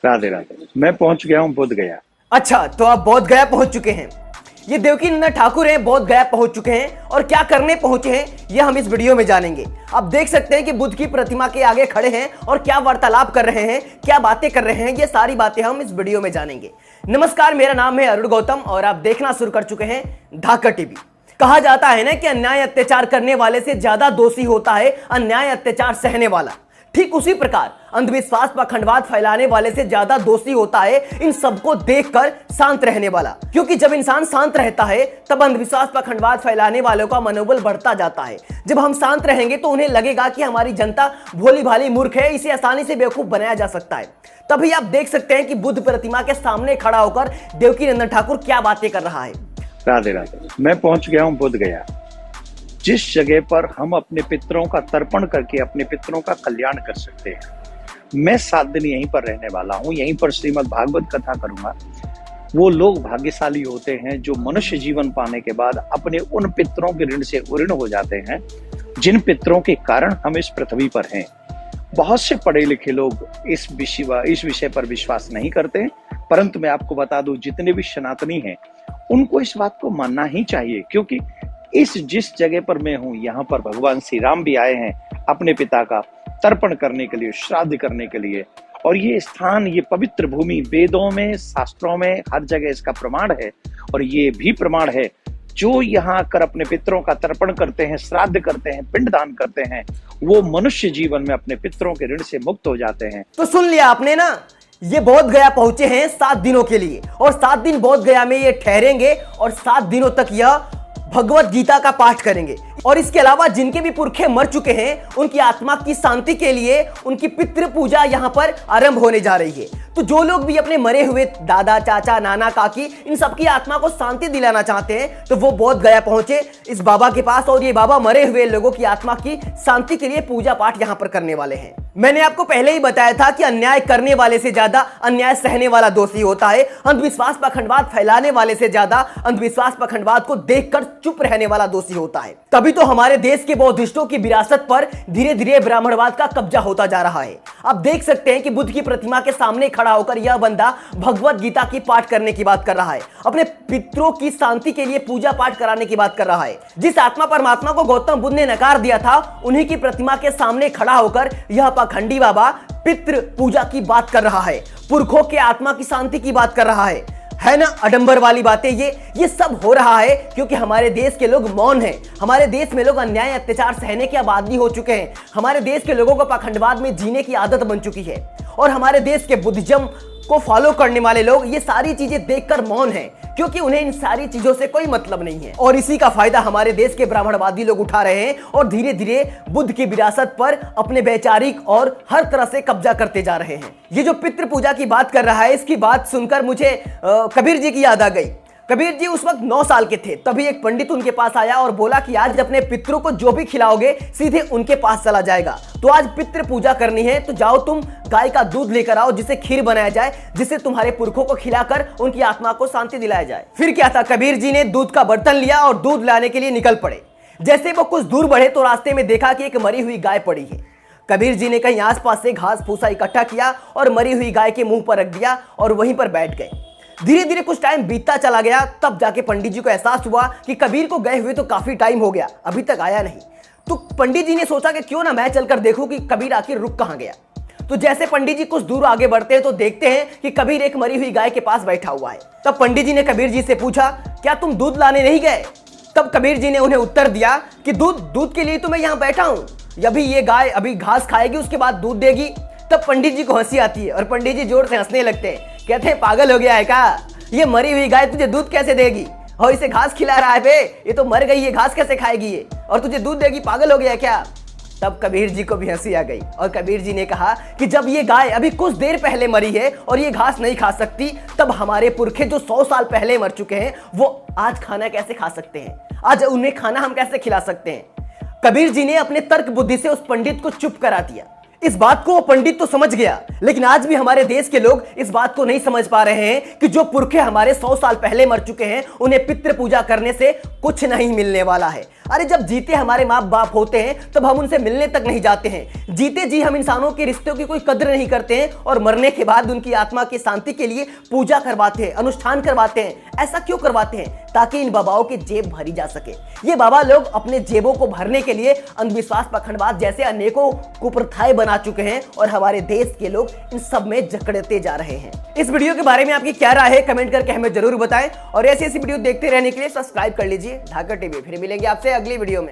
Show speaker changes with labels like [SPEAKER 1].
[SPEAKER 1] राधे राधे। मैं पहुंच गया हूं बोध गया।
[SPEAKER 2] अच्छा, तो आप बोध गया पहुंच चुके हैं। ये देवकी नंदन ठाकुर हैं, बोध गया पहुंच चुके हैं और क्या करने पहुंचे हैं ये हम इस वीडियो में जानेंगे। आप देख सकते हैं कि बुद्ध की प्रतिमा के आगे खड़े हैं और क्या वार्तालाप कर रहे हैं, क्या बातें कर रहे हैं, ये सारी बातें हम इस वीडियो में जानेंगे। नमस्कार, मेरा नाम है अरुण गौतम और आप देखना शुरू कर चुके हैं धाकर टीवी। कहा जाता है ना कि अन्याय अत्याचार करने वाले से ज्यादा दोषी होता है अन्याय अत्याचार सहने वाला। ठीक उसी प्रकार अंधविश्वास पखंडवाद फैलाने वाले से ज्यादा दोषी होता है इन सबको देखकर शांत रहने वाला, क्योंकि जब इंसान शांत रहता है तब अंधविश्वास पखंडवाद फैलाने वालों का मनोबल बढ़ता जाता है। जब हम शांत रहेंगे तो उन्हें लगेगा कि हमारी जनता भोली भाली मूर्ख है, इसे आसानी से बेवकूफ बनाया जा सकता है। तभी आप देख सकते हैं कि बुद्ध प्रतिमा के सामने खड़ा होकर देवकी नंदन ठाकुर क्या बातें कर रहा है।
[SPEAKER 1] राधे राधे। मैं पहुंच गया हूं बोध गया, जिस जगह पर हम अपने पितरों का तर्पण करके अपने पितरों का कल्याण कर सकते हैं। मैं 7 दिन यहीं पर रहने वाला हूं, यहीं पर श्रीमद् भागवत कथा करूंगा। वो लोग भाग्यशाली होते हैं जो मनुष्य जीवन पाने के बाद अपने उन पितरों के ऋण से उऋण हो जाते हैं जिन पितरों के कारण हम इस पृथ्वी पर हैं। बहुत से पढ़े लिखे लोग इस विषय पर विश्वास नहीं करते, परंतु मैं आपको बता दूं, जितने भी सनातनी हैं उनको इस बात को मानना ही चाहिए, क्योंकि जिस जगह पर मैं हूं यहाँ पर भगवान श्री राम भी आए हैं अपने पिता का तर्पण करने के लिए, श्राद्ध करने के लिए। और ये स्थान, ये पवित्र भूमि वेदों में, शास्त्रों में हर जगह इसका प्रमाण है। और ये भी प्रमाण है, जो यहाँ आकर अपने पितरों का तर्पण करते हैं, श्राद्ध करते हैं, पिंडदान करते हैं, वो मनुष्य जीवन में अपने पितरों के ऋण से मुक्त हो जाते हैं।
[SPEAKER 2] तो सुन लिया आपने ना, ये बोध गया पहुंचे हैं 7 दिनों के लिए और 7 दिन बोध गया में ये ठहरेंगे और 7 दिनों तक यह भगवत गीता का पाठ करेंगे। और इसके अलावा जिनके भी पुरखे मर चुके हैं उनकी आत्मा की शांति के लिए उनकी पितृ पूजा यहाँ पर आरंभ होने जा रही है। तो जो लोग भी अपने मरे हुए दादा, चाचा, नाना, काकी, इन सबकी आत्मा को शांति दिलाना चाहते हैं तो वो बोध गया पहुंचे इस बाबा के पास और ये बाबा मरे हुए लोगों की आत्मा की शांति के लिए पूजा पाठ यहाँ पर करने वाले हैं। मैंने आपको पहले ही बताया था कि अन्याय करने वाले से ज्यादा अन्याय सहने वाला दोषी होता है। अंधविश्वास पखंडवाद फैलाने वाले से ज्यादा अंधविश्वास पखंडवाद को देखकर चुप रहने वाला दोषी होता है। तभी तो हमारे देश के बौद्धिस्टों की विरासत पर धीरे धीरे ब्राह्मणवाद का कब्जा होता जा रहा है। आप देख सकते हैं कि बुद्ध की प्रतिमा के सामने खड़ा होकर यह बंदा भगवत गीता की पाठ करने की बात कर रहा है, अपने पितरों की शांति के लिए पूजा पाठ कराने की बात कर रहा है। जिस आत्मा परमात्मा को गौतम बुद्ध ने नकार दिया था, उन्हीं की प्रतिमा के सामने खड़ा होकर यह पाखंडी बाबा पितृ पूजा की बात कर रहा है, पुरखों के आत्मा की शांति की बात कर रहा है ना। आडंबर वाली बातें ये सब हो रहा है क्योंकि हमारे देश के लोग मौन हैं। हमारे देश में लोग अन्याय अत्याचार सहने के आबादी हो चुके हैं। हमारे देश के लोगों को पाखंडवाद में जीने की आदत बन चुकी है और हमारे देश के बुद्धिज्म को फॉलो करने वाले लोग ये सारी चीजें देखकर मौन हैं, क्योंकि उन्हें इन सारी चीजों से कोई मतलब नहीं है। और इसी का फायदा हमारे देश के ब्राह्मणवादी लोग उठा रहे हैं और धीरे धीरे बुद्ध की विरासत पर अपने वैचारिक और हर तरह से कब्जा करते जा रहे हैं। ये जो पितृ पूजा की बात कर रहा है, इसकी बात सुनकर मुझे कबीर जी की याद आ गई। कबीर जी उस वक्त 9 साल के थे। तभी एक पंडित उनके पास आया और बोला कि आज अपने पितरों को जो भी खिलाओगे सीधे उनके पास चला जाएगा। तो आज पितृ पूजा करनी है तो जाओ तुम गाय का दूध लेकर आओ, जिसे खीर बनाया जाए, जिसे तुम्हारे पुरखों को खिलाकर उनकी आत्मा को शांति दिलाया जाए। फिर क्या था, कबीर जी ने दूध का बर्तन लिया और दूध लाने के लिए निकल पड़े। जैसे वो कुछ दूर बढ़े तो रास्ते में देखा कि एक मरी हुई गाय पड़ी है। कबीर जी ने कहीं आसपास से घास फूसा इकट्ठा किया और मरी हुई गाय के मुंह पर रख दिया और वहीं पर बैठ गए। धीरे धीरे कुछ टाइम बीतता चला गया, तब जाके पंडित जी को एहसास हुआ कि कबीर को गए हुए तो काफी टाइम हो गया, अभी तक आया नहीं। तो पंडित जी ने सोचा कि क्यों ना मैं चलकर देखूं कि कबीर आखिर रुक कहां गया। तो जैसे पंडित जी कुछ दूर आगे बढ़ते हैं तो देखते हैं कि कबीर एक मरी हुई गाय के पास बैठा हुआ है। तब पंडित जी ने कबीर जी से पूछा, क्या तुम दूध लाने नहीं गए? तब कबीर जी ने उन्हें उत्तर दिया कि दूध के लिए तो मैं यहाँ बैठा हूँ, अभी ये गाय अभी घास खाएगी, उसके बाद दूध देगी। तब पंडित जी को हंसी आती है और पंडित जी जोर से हंसने लगते हैं। कहते हैं, पागल हो गया है क्या? ये मरी हुई गाय तुझे दूध कैसे देगी? और इसे घास खिला रहा है बे, ये तो मर गई है, घास कैसे खाएगी ये, और तुझे दूध देगी? पागल हो गया क्या? तब कबीर जी को भी हंसी आ गई और कबीर जी ने कहा कि जब ये गाय अभी कुछ देर पहले मरी है और ये घास नहीं खा सकती, तब हमारे पुरखे जो 100 साल पहले मर चुके हैं वो आज खाना कैसे खा सकते हैं? आज उन्हें खाना हम कैसे खिला सकते हैं? कबीर जी ने अपने तर्क बुद्धि से उस पंडित को चुप करा दिया। इस बात को वो पंडित तो समझ गया, लेकिन आज भी हमारे देश के लोग इस बात को नहीं समझ पा रहे हैं कि जो पुरखे हमारे 100 साल पहले मर चुके हैं उन्हें पितृ पूजा करने से कुछ नहीं मिलने वाला है। अरे जब जीते हमारे माँ बाप होते हैं तब हम उनसे मिलने तक नहीं जाते हैं। जीते जी हम इंसानों के रिश्तों की कोई कदर नहीं करते हैं और मरने के बाद उनकी आत्मा की शांति के लिए पूजा करवाते हैं, अनुष्ठान करवाते हैं। ऐसा क्यों करवाते हैं? ताकि इन बाबाओं की जेब भरी जा सके। ये बाबा लोग अपने जेबों को भरने के लिए अंधविश्वास, पखंडवाद जैसे अनेकों कुप्रथाएं बना चुके हैं और हमारे देश के लोग इन सब में जकड़ते जा रहे हैं। इस वीडियो के बारे में आपकी क्या राय है कमेंट करके हमें जरूर बताएं और ऐसी वीडियो देखते रहने के लिए सब्सक्राइब कर लीजिए ढाका टीवी। फिर मिलेंगे आपसे अगली वीडियो में।